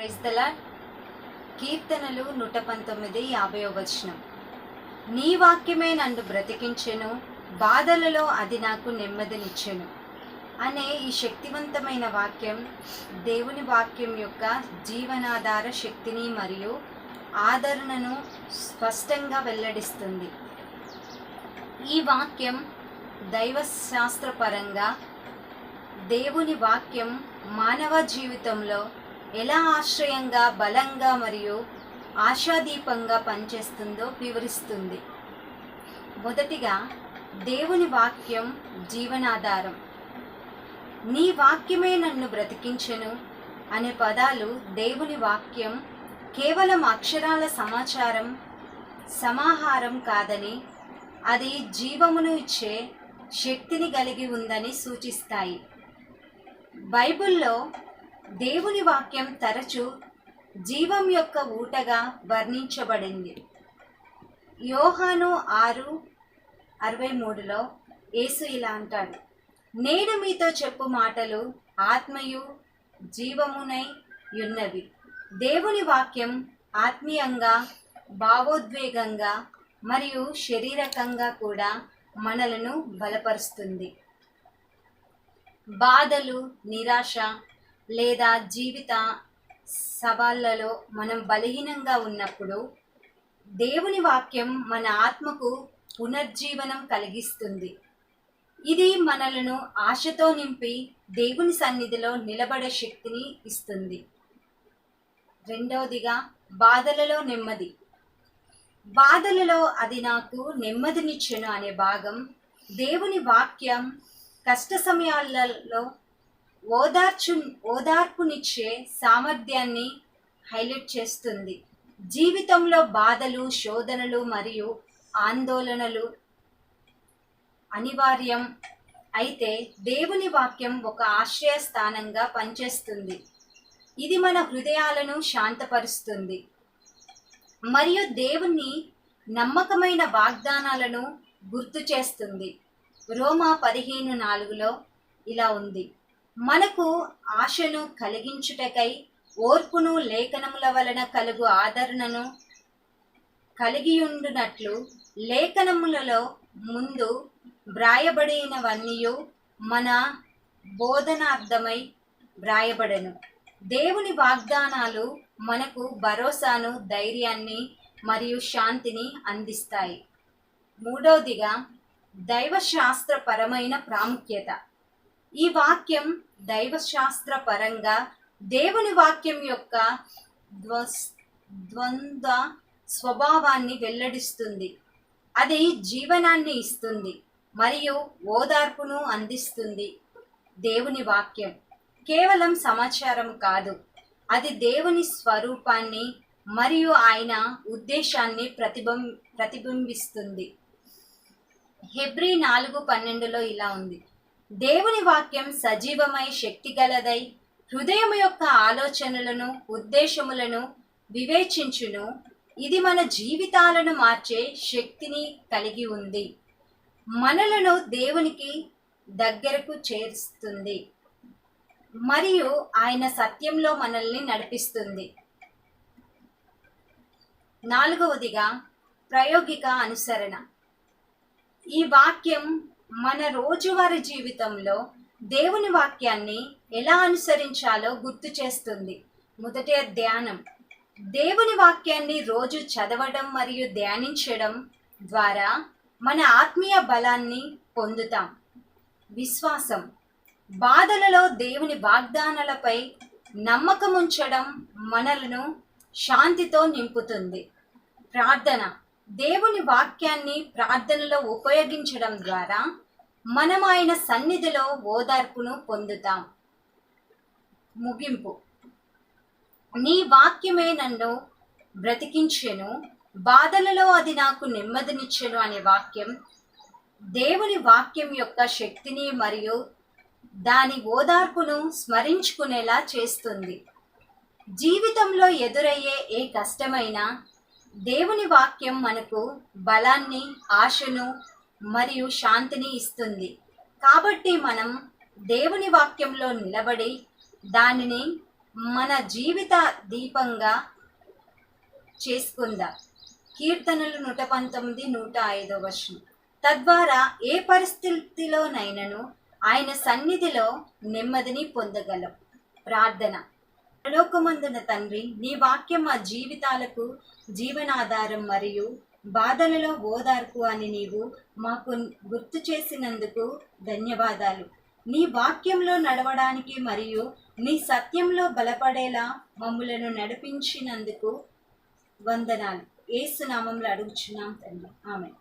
Praise the lord. కీర్తనలు 119:50. నీ వాక్యమే నన్ను బ్రతికించెను, బాధలలో అది నాకు నెమ్మదినిచ్చెను అనే ఈ శక్తివంతమైన వాక్యం దేవుని వాక్యం యొక్క జీవనాధార శక్తిని మరియు ఆదరణను స్పష్టంగా వెల్లడిస్తుంది. ఈ వాక్యం దైవశాస్త్రపరంగా దేవుని వాక్యం మానవ జీవితంలో ఎలా ఆశ్రయంగా, బలంగా మరియు ఆశాదీపంగా పనిచేస్తుందో వివరిస్తుంది. మొదటిగా, దేవుని వాక్యం జీవనాధారం. నీ వాక్యమే నన్ను బ్రతికించెను అనే పదాలు దేవుని వాక్యం కేవలం అక్షరాల సమాహారం కాదని, అది జీవమును ఇచ్చే శక్తిని కలిగి ఉందని సూచిస్తాయి. బైబిల్లో దేవుని వాక్యం తరచూ జీవం యొక్క ఊటగా వర్ణించబడింది. యోహాను 6:63లో యేసు ఇలా అంటాడు, నేను మీతో చెప్పు మాటలు ఆత్మయు జీవమునై యున్నవి. దేవుని వాక్యం ఆత్మీయంగా, భావోద్వేగంగా మరియు శారీరకంగా కూడా మనలను బలపరుస్తుంది. బాధలు, నిరాశ లేదా జీవిత సవాళ్లలో మనం బలహీనంగా ఉన్నప్పుడు దేవుని వాక్యం మన ఆత్మకు పునర్జీవనం కలిగిస్తుంది. ఇది మనలను ఆశతో నింపి దేవుని సన్నిధిలో నిలబడే శక్తిని ఇస్తుంది. రెండవదిగా, బాధలలో నెమ్మది. బాధలలో అది నాకు నెమ్మదినిచ్చెను అనే దేవుని వాక్యం కష్ట సమయాలలో ఓదార్పునిచ్చే సామర్థ్యాన్ని హైలైట్ చేస్తుంది. జీవితంలో బాధలు, శోధనలు మరియు ఆందోళనలు అనివార్యం, అయితే దేవుని వాక్యం ఒక ఆశ్రయ స్థానంగా పనిచేస్తుంది. ఇది మన హృదయాలను శాంతపరుస్తుంది మరియు దేవుని నమ్మకమైన వాగ్దానాలను గుర్తు చేస్తుంది. రోమా 15:4లో ఇలా ఉంది, మనకు ఆశను కలిగించుటకై ఓర్పును లేఖనముల వలన కలుగు ఆదరణను కలిగియుండునట్లు లేఖనములలో ముందు వ్రాయబడినవన్నీయు మన బోధనార్థమై వ్రాయబడెను. దేవుని వాగ్దానాలు మనకు భరోసాను, ధైర్యాన్ని మరియు శాంతిని అందిస్తాయి. మూడవదిగా, దైవశాస్త్రపరమైన ప్రాముఖ్యత. ఈ వాక్యం దైవశాస్త్రపరంగా దేవుని వాక్యం యొక్క ద్వంద్వ స్వభావాన్ని వెల్లడిస్తుంది. అది జీవనాన్ని ఇస్తుంది మరియు ఓదార్పును అందిస్తుంది. దేవుని వాక్యం కేవలం సమాచారం కాదు, అది దేవుని స్వరూపాన్ని మరియు ఆయన ఉద్దేశాన్ని ప్రతిబింబిస్తుంది. హెబ్రీ 4:12లో ఇలా ఉంది, దేవుని వాక్యం సజీవమై శక్తిగలదై హృదయం యొక్క ఆలోచనలను, ఉద్దేశములను వివేచించును. ఇది మన జీవితాలను మార్చే శక్తిని కలిగి ఉంది, మనలను దేవునికి దగ్గరకు చేరుస్తుంది మరియు ఆయన సత్యంలో మనల్ని నడిపిస్తుంది. నాలుగవదిగా, ప్రాయోగిక అనుసరణ. ఈ వాక్యం మన రోజువారీ జీవితంలో దేవుని వాక్యాన్ని ఎలా అనుసరించాలో గుర్తు చేస్తుంది. మొదటి, ధ్యానం. దేవుని వాక్యాన్ని రోజు చదవడం మరియు ధ్యానించడం ద్వారా మన ఆత్మీయ బలాన్ని పొందుతాం. విశ్వాసం. బాధలలో దేవుని వాగ్దానాలపై నమ్మకం ఉంచడం మనలను శాంతితో నింపుతుంది. ప్రార్థన. దేవుని వాక్యాన్ని ప్రార్థనలో ఉపయోగించడం ద్వారా మనం ఆయన సన్నిధిలో ఓదార్పును పొందుతాం. ముగింపు. నీ వాక్యమే నన్ను బ్రతికించెను, బాధలలో అది నాకు నెమ్మదినిచ్చెను అనే వాక్యం దేవుని వాక్యం యొక్క శక్తిని మరియు దాని ఓదార్పును స్మరించుకునేలా చేస్తుంది. జీవితంలో ఎదురయ్యే ఏ కష్టమైనా దేవుని వాక్యం మనకు బలాన్ని, ఆశను మరియు శాంతిని ఇస్తుంది. కాబట్టి మనం దేవుని వాక్యంలో నిలబడి దానిని మన జీవిత దీపంగా చేసుకుందాం. కీర్తనలు 119, 105 వచనం. తద్వారా ఏ పరిస్థితిలోనైనను ఆయన సన్నిధిలో నెమ్మదిని పొందగలం. ప్రార్థన. పరలోకమందున తండ్రి, నీ వాక్యం మా జీవితాలకు జీవనాధారం మరియు బాధలలో ఓదార్పు అని నీవు మాకు గుర్తు చేసినందుకు ధన్యవాదాలు. నీ వాక్యంలో నడవడానికి మరియు నీ సత్యంలో బలపడేలా మమ్ములను నడిపించినందుకు వందనాలు. యేసు నామములో అడుగుచున్నాం తండ్రి. ఆమేన్.